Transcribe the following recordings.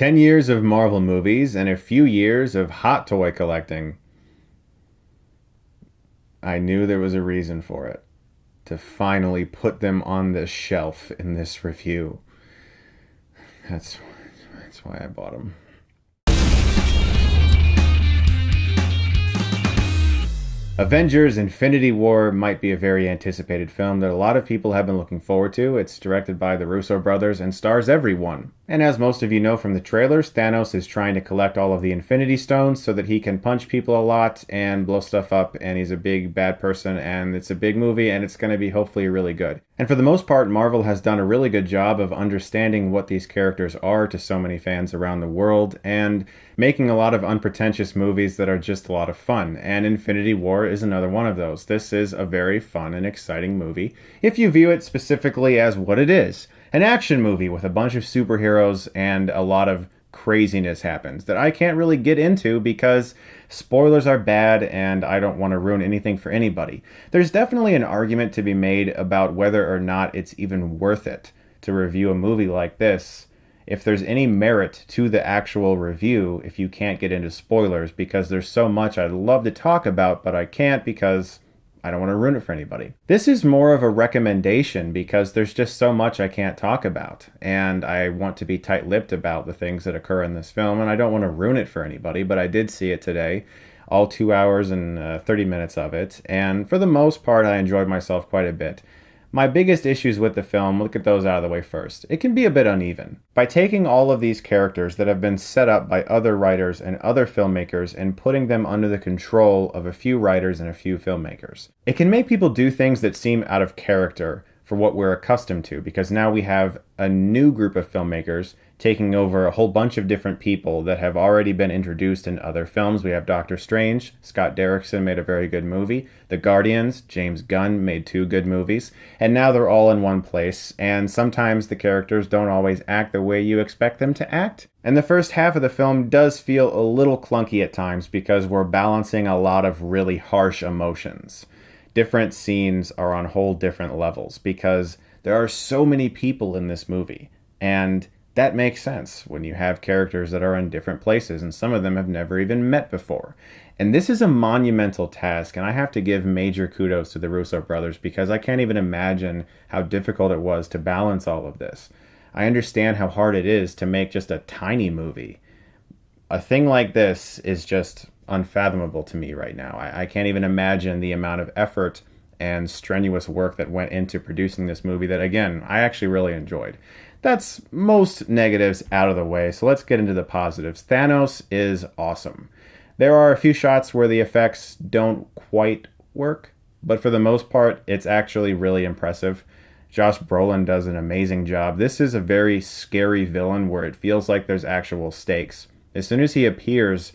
10 years of Marvel movies and a few years of hot toy collecting. I knew there was a reason for it. To finally put them on the shelf in this review. That's, that's why I bought them. Avengers Infinity War might be a very anticipated film that a lot of people have been looking forward to. It's directed by the Russo brothers and stars everyone. And as most of you know from the trailers, Thanos is trying to collect all of the Infinity Stones so that he can punch people a lot and blow stuff up, and he's a big bad person, and it's a big movie, and it's going to be hopefully really good. And for the most part, Marvel has done a really good job of understanding what these characters are to so many fans around the world, and making a lot of unpretentious movies that are just a lot of fun. And Infinity War is another one of those. This is a very fun and exciting movie, if you view it specifically as what it is. An action movie with a bunch of superheroes and a lot of craziness happens that I can't really get into because spoilers are bad and I don't want to ruin anything for anybody. There's definitely an argument to be made about whether or not it's even worth it to review a movie like this, if there's any merit to the actual review if you can't get into spoilers, because there's so much I'd love to talk about, but I can't because I don't want to ruin it for anybody. This is more of a recommendation because there's just so much I can't talk about, and I want to be tight-lipped about the things that occur in this film, and I don't want to ruin it for anybody, but I did see it today, all 2 hours and 30 minutes of it, and for the most part I enjoyed myself quite a bit. My biggest issues with the film, look at those out of the way first. It can be a bit uneven. By taking all of these characters that have been set up by other writers and other filmmakers and putting them under the control of a few writers and a few filmmakers, it can make people do things that seem out of character for what we're accustomed to, because now we have a new group of filmmakers taking over a whole bunch of different people that have already been introduced in other films. We have Doctor Strange, Scott Derrickson made a very good movie. The Guardians, James Gunn made 2 good movies. And now they're all in one place, and sometimes the characters don't always act the way you expect them to act. And the first half of the film does feel a little clunky at times because we're balancing a lot of really harsh emotions. Different scenes are on whole different levels because there are so many people in this movie, and that makes sense when you have characters that are in different places, and some of them have never even met before. And this is a monumental task, and I have to give major kudos to the Russo brothers because I can't even imagine how difficult it was to balance all of this. I understand how hard it is to make just a tiny movie. A thing like this is just unfathomable to me right now. I can't even imagine the amount of effort and strenuous work that went into producing this movie that, again, I actually really enjoyed. That's most negatives out of the way, so let's get into the positives. Thanos is awesome. There are a few shots where the effects don't quite work, but for the most part, it's actually really impressive. Josh Brolin does an amazing job. This is a very scary villain where it feels like there's actual stakes. As soon as he appears,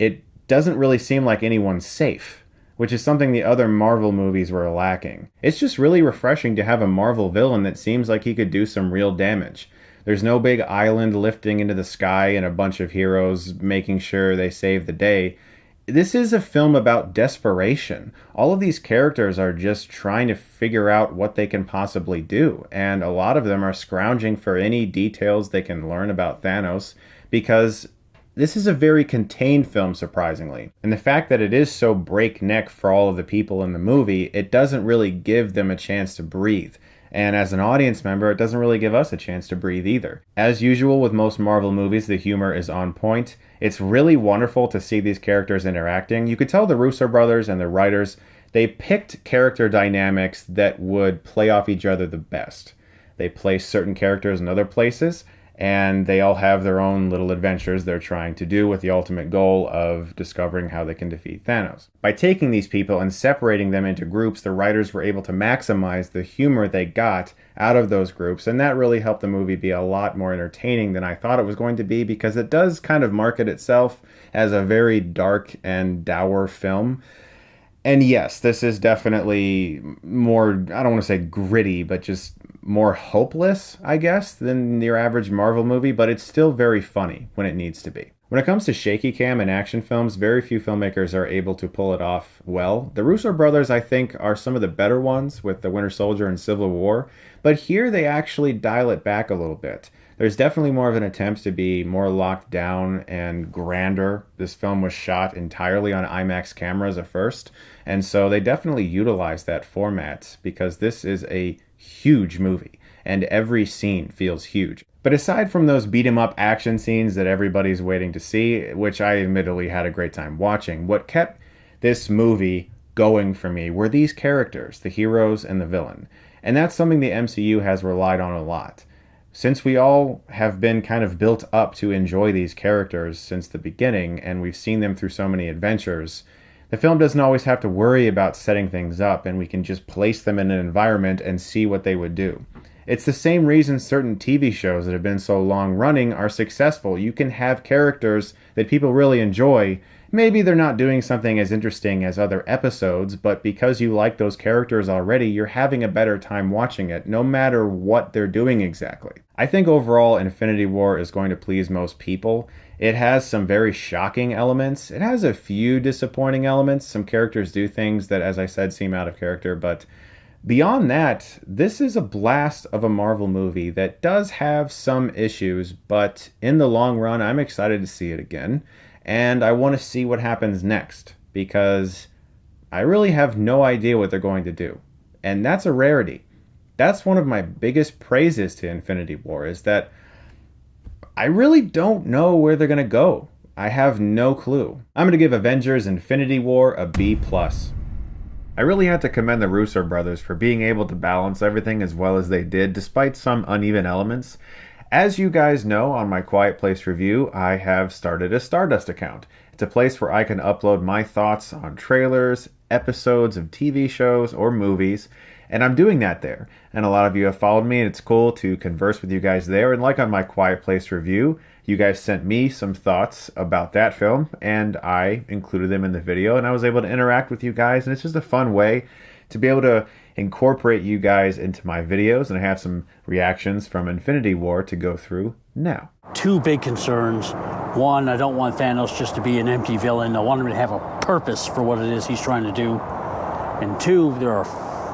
it doesn't really seem like anyone's safe, which is something the other Marvel movies were lacking. It's just really refreshing to have a Marvel villain that seems like he could do some real damage. There's no big island lifting into the sky and a bunch of heroes making sure they save the day. This is a film about desperation. All of these characters are just trying to figure out what they can possibly do, and a lot of them are scrounging for any details they can learn about Thanos because this is a very contained film, surprisingly. And the fact that it is so breakneck for all of the people in the movie, it doesn't really give them a chance to breathe. And as an audience member, it doesn't really give us a chance to breathe either. As usual with most Marvel movies, the humor is on point. It's really wonderful to see these characters interacting. You could tell the Russo brothers and the writers, they picked character dynamics that would play off each other the best. They placed certain characters in other places, and they all have their own little adventures they're trying to do with the ultimate goal of discovering how they can defeat Thanos. By taking these people and separating them into groups, the writers were able to maximize the humor they got out of those groups, and that really helped the movie be a lot more entertaining than I thought it was going to be, because it does kind of market itself as a very dark and dour film. And yes, this is definitely more, I don't want to say gritty, but just more hopeless, I guess, than your average Marvel movie, but it's still very funny when it needs to be. When it comes to shaky cam and action films, very few filmmakers are able to pull it off well. The Russo brothers, I think, are some of the better ones with The Winter Soldier and Civil War, but here they actually dial it back a little bit. There's definitely more of an attempt to be more locked down and grander. This film was shot entirely on IMAX cameras at first, and so they definitely utilized that format because this is a huge movie, and every scene feels huge. But aside from those beat 'em up action scenes that everybody's waiting to see, which I admittedly had a great time watching, what kept this movie going for me were these characters, the heroes and the villain. And that's something the MCU has relied on a lot. Since we all have been kind of built up to enjoy these characters since the beginning, and we've seen them through so many adventures, the film doesn't always have to worry about setting things up, and we can just place them in an environment and see what they would do. It's the same reason certain TV shows that have been so long running are successful. You can have characters that people really enjoy. Maybe they're not doing something as interesting as other episodes, but because you like those characters already, you're having a better time watching it, no matter what they're doing exactly. I think overall Infinity War is going to please most people. It has some very shocking elements. It has a few disappointing elements. Some characters do things that, as I said, seem out of character, but beyond that, this is a blast of a Marvel movie that does have some issues, but in the long run, I'm excited to see it again. And I want to see what happens next, because I really have no idea what they're going to do. And that's a rarity. That's one of my biggest praises to Infinity War, is that I really don't know where they're going to go. I have no clue. I'm going to give Avengers Infinity War a B+. I really had to commend the Russo brothers for being able to balance everything as well as they did, despite some uneven elements. As you guys know, on my Quiet Place review, I have started a Stardust account. It's a place where I can upload my thoughts on trailers, episodes of TV shows, or movies, and I'm doing that there. And a lot of you have followed me, and it's cool to converse with you guys there. And like on my Quiet Place review, you guys sent me some thoughts about that film, and I included them in the video, and I was able to interact with you guys, and it's just a fun way to be able to incorporate you guys into my videos, and I have some reactions from Infinity War to go through now. Two big concerns. One, I don't want Thanos just to be an empty villain. I want him to have a purpose for what it is he's trying to do. And two,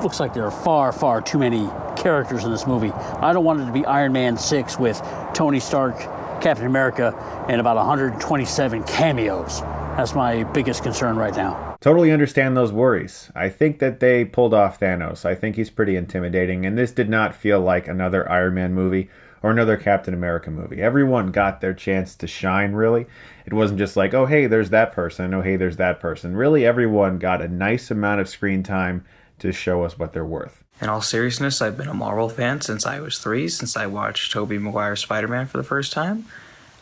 looks like there are far, far too many characters in this movie. I don't want it to be Iron Man 6 with Tony Stark, Captain America, and about 127 cameos. That's my biggest concern right now. Totally understand those worries. I think that they pulled off Thanos. I think he's pretty intimidating, and this did not feel like another Iron Man movie or another Captain America movie. Everyone got their chance to shine, really. It wasn't just like, oh, hey, there's that person. Oh, hey, there's that person. Really, everyone got a nice amount of screen time to show us what they're worth. In all seriousness, I've been a Marvel fan since I was 3, since I watched Tobey Maguire's Spider-Man for the first time.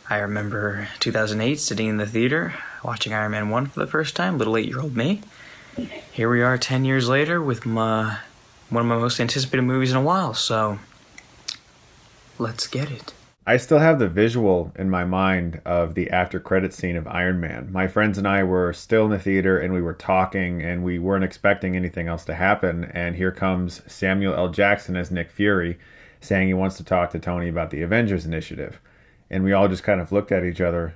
I remember 2008 sitting in the theater, watching Iron Man 1 for the first time, little 8-year-old me. Here we are 10 years later with one of my most anticipated movies in a while, so let's get it. I still have the visual in my mind of the after credit scene of Iron Man. My friends and I were still in the theater, and we were talking, and we weren't expecting anything else to happen, and here comes Samuel L. Jackson as Nick Fury, saying he wants to talk to Tony about the Avengers initiative. And we all just kind of looked at each other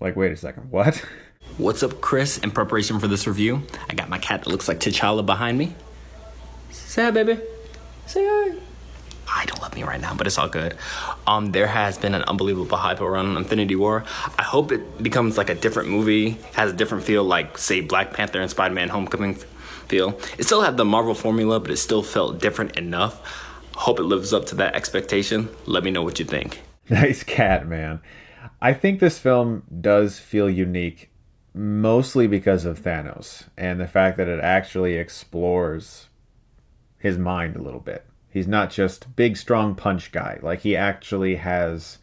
like, wait a second, what? What's up, Chris? In preparation for this review, I got my cat that looks like T'Challa behind me. Say hi, baby. Say hi. I don't love me right now, but it's all good. There has been an unbelievable hype around Infinity War. I hope it becomes like a different movie, has a different feel, like, say, Black Panther and Spider-Man Homecoming feel. It still had the Marvel formula, but it still felt different enough. Hope it lives up to that expectation. Let me know what you think. Nice cat, man. I think this film does feel unique, mostly because of Thanos and the fact that it actually explores his mind a little bit. He's not just big, strong punch guy. Like, he actually has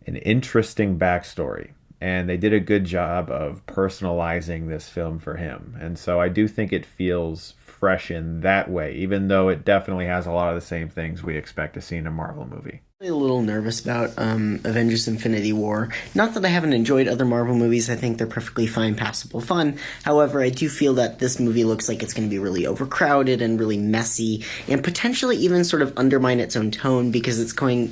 an interesting backstory. And they did a good job of personalizing this film for him. And so I do think it feels fresh in that way, even though it definitely has a lot of the same things we expect to see in a Marvel movie. A little nervous about Avengers Infinity War. Not that I haven't enjoyed other Marvel movies, I think they're perfectly fine, passable fun. However, I do feel that this movie looks like it's going to be really overcrowded and really messy, and potentially even sort of undermine its own tone, because it's going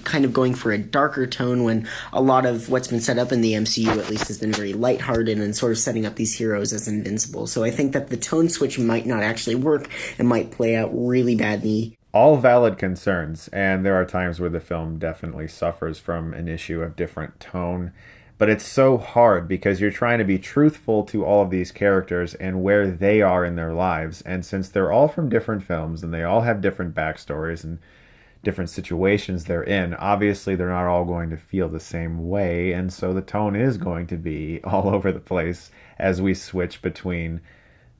for a darker tone when a lot of what's been set up in the MCU at least has been very lighthearted and sort of setting up these heroes as invincible. So I think that the tone switch might not actually work and might play out really badly All valid concerns, and there are times where the film definitely suffers from an issue of different tone. But it's so hard because you're trying to be truthful to all of these characters and where they are in their lives. And since they're all from different films and they all have different backstories and different situations they're in, obviously they're not all going to feel the same way. And so the tone is going to be all over the place as we switch between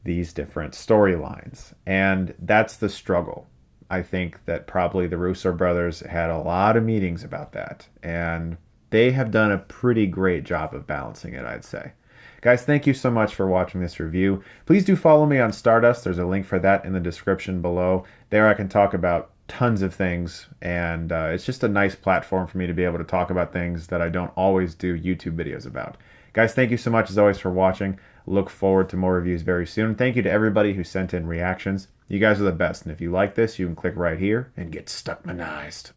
these different storylines. And that's the struggle. I think that probably the Russo brothers had a lot of meetings about that, and they have done a pretty great job of balancing it, I'd say. Guys, thank you so much for watching this review. Please do follow me on Stardust. There's a link for that in the description below. There I can talk about tons of things, and it's just a nice platform for me to be able to talk about things that I don't always do YouTube videos about. Guys, thank you so much as always for watching. Look forward to more reviews very soon. Thank you to everybody who sent in reactions. You guys are the best, and if you like this, you can click right here and get Stuckmanized.